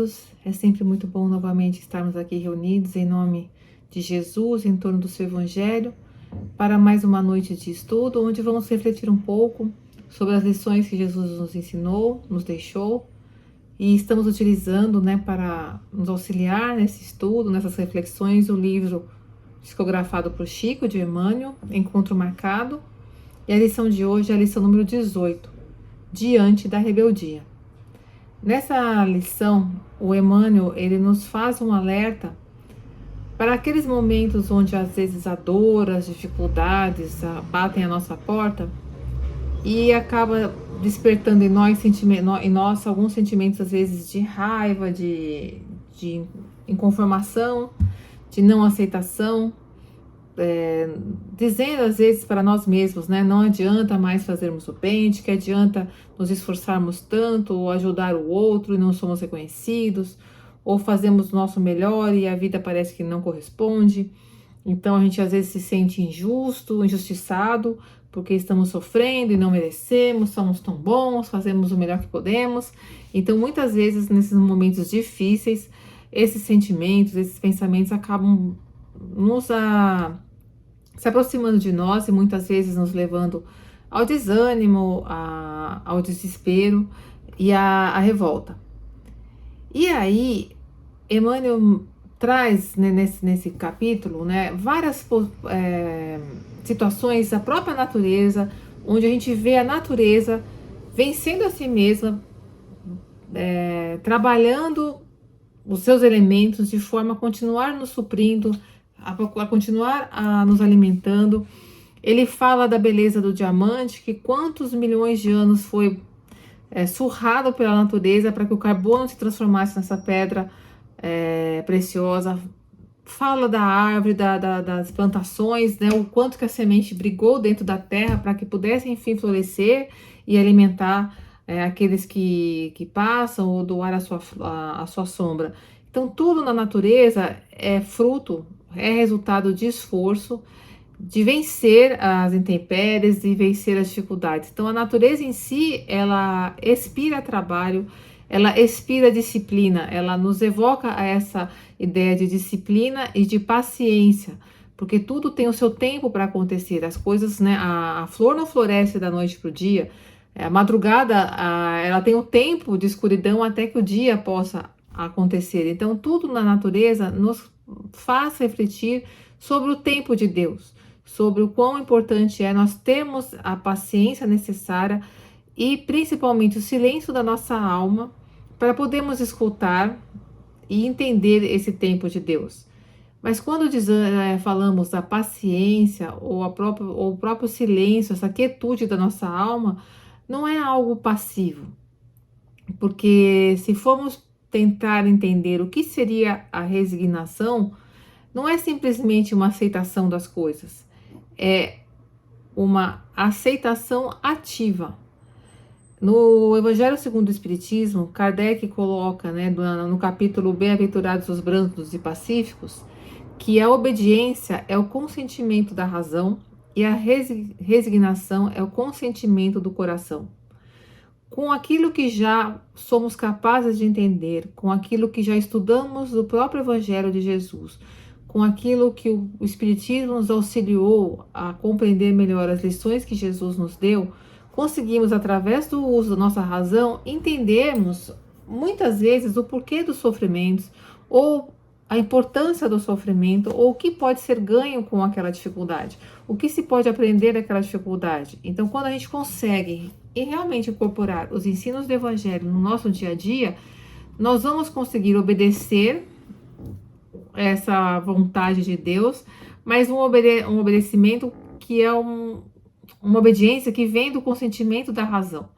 queridos, é sempre muito bom novamente estarmos aqui reunidos em nome de Jesus, em torno do seu Evangelho, para mais uma noite de estudo, onde vamos refletir um pouco sobre as lições que Jesus nos ensinou, nos deixou, e estamos utilizando, para nos auxiliar nesse estudo, nessas reflexões, o livro psicografado por Chico de Emmanuel, Encontro Marcado, e a lição de hoje é a lição número 18, Diante da Rebeldia. Nessa lição, o Emmanuel, ele nos faz um alerta para aqueles momentos onde às vezes a dor, as dificuldades batem a nossa porta e acaba despertando em nós alguns sentimentos às vezes de raiva, de inconformação, de não aceitação, dizendo às vezes para nós mesmos, não adianta mais fazermos o bem, de que adianta nos esforçarmos tanto ou ajudar o outro e não somos reconhecidos, ou fazemos o nosso melhor e a vida parece que não corresponde. Então a gente às vezes se sente injustiçado, porque estamos sofrendo e não merecemos, somos tão bons, fazemos o melhor que podemos. Então muitas vezes nesses momentos difíceis, esses sentimentos, esses pensamentos acabam se aproximando de nós e muitas vezes nos levando ao desânimo, ao desespero e à revolta. E aí, Emmanuel traz, nesse capítulo, várias situações da própria natureza, onde a gente vê a natureza vencendo a si mesma, trabalhando os seus elementos de forma a continuar nos suprindo, a continuar nos alimentando. Ele fala da beleza do diamante, que quantos milhões de anos foi surrado pela natureza para que o carbono se transformasse nessa pedra preciosa. Fala da árvore, das plantações, o quanto que a semente brigou dentro da terra para que pudesse enfim florescer e alimentar aqueles que passam ou doar a sua sombra. Então tudo na natureza é fruto, é resultado de esforço, de vencer as intempéries, de vencer as dificuldades. Então a natureza em si, ela expira trabalho, ela expira disciplina, ela nos evoca a essa ideia de disciplina e de paciência, porque tudo tem o seu tempo para acontecer. As coisas, a flor não floresce da noite para o dia. A madrugada, ela tem o tempo de escuridão até que o dia possa acontecer. Então tudo na natureza nos faz refletir sobre o tempo de Deus, sobre o quão importante é nós termos a paciência necessária e principalmente o silêncio da nossa alma para podermos escutar e entender esse tempo de Deus. Mas quando falamos da paciência ou o próprio silêncio, essa quietude da nossa alma, não é algo passivo, porque se formos tentar entender o que seria a resignação, não é simplesmente uma aceitação das coisas, é uma aceitação ativa. No Evangelho segundo o Espiritismo, Kardec coloca, no capítulo Bem-aventurados os brandos e pacíficos, que a obediência é o consentimento da razão e a resignação é o consentimento do coração. Com aquilo que já somos capazes de entender, com aquilo que já estudamos do próprio Evangelho de Jesus, com aquilo que o Espiritismo nos auxiliou a compreender melhor as lições que Jesus nos deu, conseguimos, através do uso da nossa razão, entendermos muitas vezes o porquê dos sofrimentos, ou a importância do sofrimento, ou o que pode ser ganho com aquela dificuldade, o que se pode aprender daquela dificuldade. Então, quando a gente consegue e realmente incorporar os ensinos do Evangelho no nosso dia a dia, nós vamos conseguir obedecer essa vontade de Deus, mas um obedecimento que é uma obediência que vem do consentimento da razão,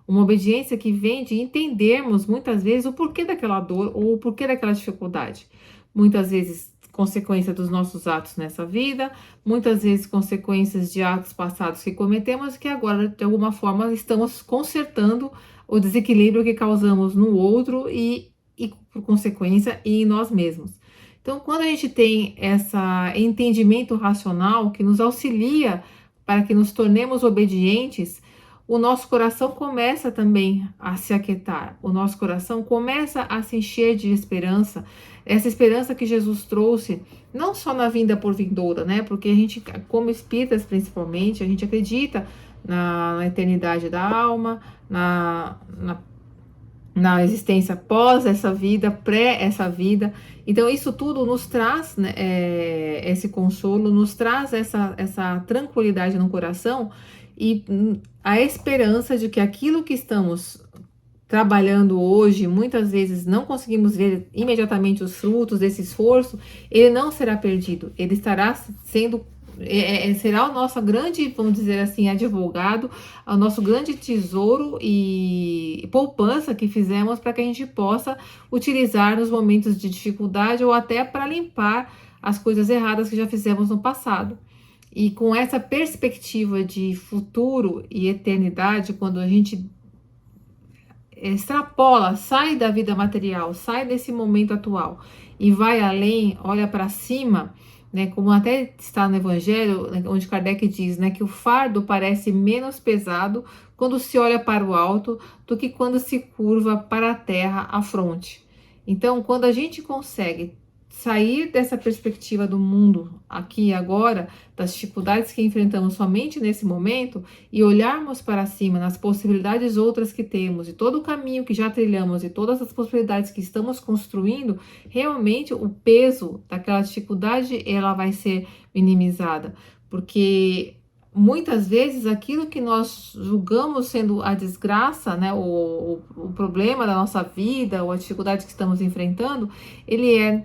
uma obediência que vem de entendermos muitas vezes o porquê daquela dor ou o porquê daquela dificuldade. Muitas vezes consequência dos nossos atos nessa vida, muitas vezes consequências de atos passados que cometemos, que agora de alguma forma estamos consertando o desequilíbrio que causamos no outro e por consequência em nós mesmos. Então, quando a gente tem esse entendimento racional que nos auxilia para que nos tornemos obedientes, o nosso coração começa também a se aquietar, o nosso coração começa a se encher de esperança, essa esperança que Jesus trouxe, não só na vinda por vindoura, né? Porque a gente, como espíritas principalmente, a gente acredita na eternidade da alma, na existência pós essa vida, pré essa vida. Então, isso tudo nos traz, né, esse consolo, nos traz essa tranquilidade no coração e a esperança de que aquilo que estamos trabalhando hoje, muitas vezes não conseguimos ver imediatamente os frutos desse esforço, ele não será perdido, ele estará sendo será o nosso grande, vamos dizer assim, advogado, o nosso grande tesouro e poupança que fizemos para que a gente possa utilizar nos momentos de dificuldade ou até para limpar as coisas erradas que já fizemos no passado. E com essa perspectiva de futuro e eternidade, quando a gente extrapola, sai da vida material, sai desse momento atual e vai além, olha para cima, né, como até está no Evangelho, onde Kardec diz, né, que o fardo parece menos pesado quando se olha para o alto do que quando se curva para a terra a fronte. Então, quando a gente consegue sair dessa perspectiva do mundo aqui e agora, das dificuldades que enfrentamos somente nesse momento e olharmos para cima nas possibilidades outras que temos e todo o caminho que já trilhamos e todas as possibilidades que estamos construindo, realmente o peso daquela dificuldade ela vai ser minimizada, porque muitas vezes aquilo que nós julgamos sendo a desgraça, né, o problema da nossa vida ou a dificuldade que estamos enfrentando, ele é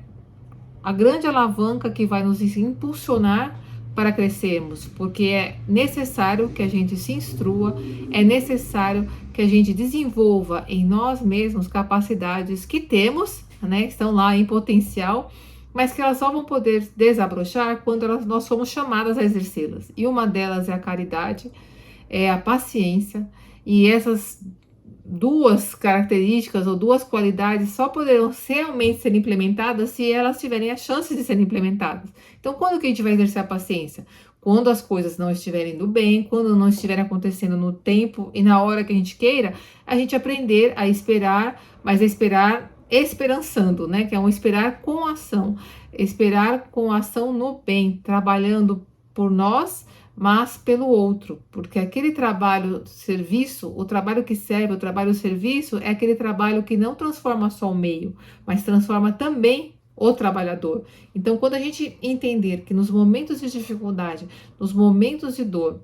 a grande alavanca que vai nos impulsionar para crescermos, porque é necessário que a gente se instrua, é necessário que a gente desenvolva em nós mesmos capacidades que temos, né, estão lá em potencial, mas que elas só vão poder desabrochar quando nós somos chamadas a exercê-las. E uma delas é a caridade, é a paciência, e essas duas características ou duas qualidades só poderão realmente ser implementadas se elas tiverem a chance de serem implementadas. Então, quando que a gente vai exercer a paciência? Quando as coisas não estiverem indo bem, quando não estiverem acontecendo no tempo e na hora que a gente queira, a gente aprender a esperar, mas a esperar esperançando, né? Que é um esperar com ação, esperar com ação no bem, trabalhando por nós, mas pelo outro, porque aquele trabalho serviço, o trabalho que serve, o trabalho serviço é aquele trabalho que não transforma só o meio, mas transforma também o trabalhador. Então, quando a gente entender que nos momentos de dificuldade, nos momentos de dor,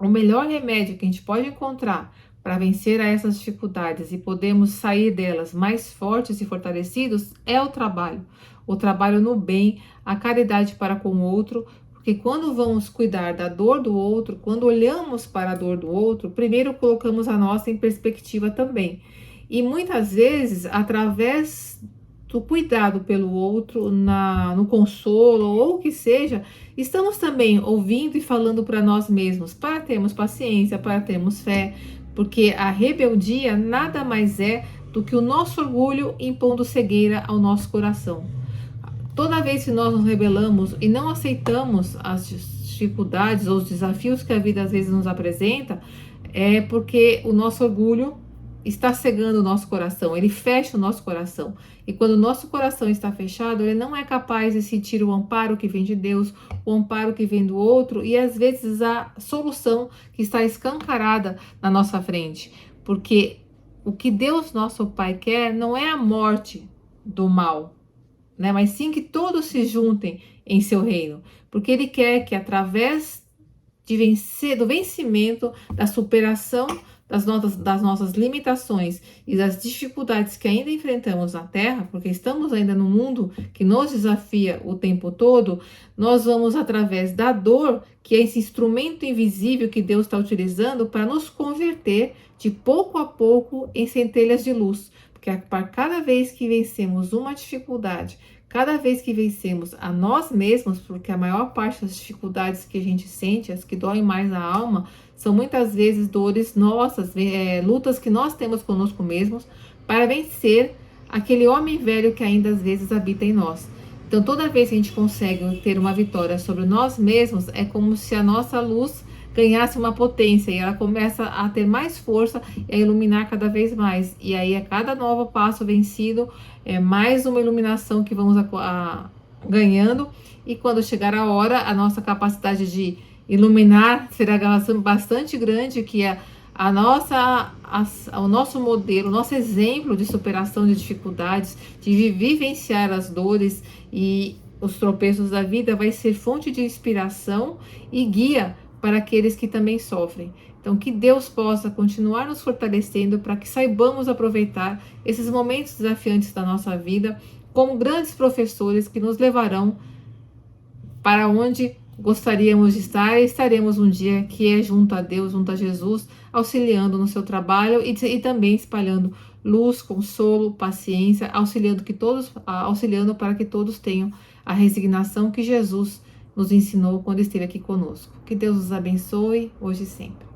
o melhor remédio que a gente pode encontrar para vencer a essas dificuldades e podemos sair delas mais fortes e fortalecidos é o trabalho no bem, a caridade para com o outro. Porque quando vamos cuidar da dor do outro, quando olhamos para a dor do outro, primeiro colocamos a nossa em perspectiva também. E muitas vezes, através do cuidado pelo outro, no consolo ou o que seja, estamos também ouvindo e falando para nós mesmos, para termos paciência, para termos fé, porque a rebeldia nada mais é do que o nosso orgulho impondo cegueira ao nosso coração. Toda vez que nós nos rebelamos e não aceitamos as dificuldades ou os desafios que a vida às vezes nos apresenta, é porque o nosso orgulho está cegando o nosso coração, ele fecha o nosso coração. E quando o nosso coração está fechado, ele não é capaz de sentir o amparo que vem de Deus, o amparo que vem do outro e às vezes a solução que está escancarada na nossa frente. Porque o que Deus, nosso Pai, quer não é a morte do mal, né? Mas sim que todos se juntem em seu reino, porque ele quer que através do vencimento, da superação das nossas limitações e das dificuldades que ainda enfrentamos na Terra, porque estamos ainda no mundo que nos desafia o tempo todo, nós vamos através da dor, que é esse instrumento invisível que Deus está utilizando para nos converter de pouco a pouco em centelhas de luz. Porque para cada vez que vencemos uma dificuldade, cada vez que vencemos a nós mesmos, porque a maior parte das dificuldades que a gente sente, as que doem mais a alma, são muitas vezes dores nossas, lutas que nós temos conosco mesmos, para vencer aquele homem velho que ainda às vezes habita em nós. Então, toda vez que a gente consegue ter uma vitória sobre nós mesmos, é como se a nossa luz ganhasse uma potência, e ela começa a ter mais força e a iluminar cada vez mais. E aí, a cada novo passo vencido, é mais uma iluminação que vamos ganhando, e quando chegar a hora, a nossa capacidade de iluminar será bastante grande, que é o nosso modelo, o nosso exemplo de superação de dificuldades, de vivenciar as dores e os tropeços da vida, vai ser fonte de inspiração e guia para aqueles que também sofrem. Então, que Deus possa continuar nos fortalecendo para que saibamos aproveitar esses momentos desafiantes da nossa vida como grandes professores que nos levarão para onde gostaríamos de estar e estaremos um dia, que é junto a Deus, junto a Jesus, auxiliando no seu trabalho e também espalhando luz, consolo, paciência, auxiliando para que todos tenham a resignação que Jesus nos ensinou quando esteve aqui conosco. Que Deus os abençoe hoje e sempre.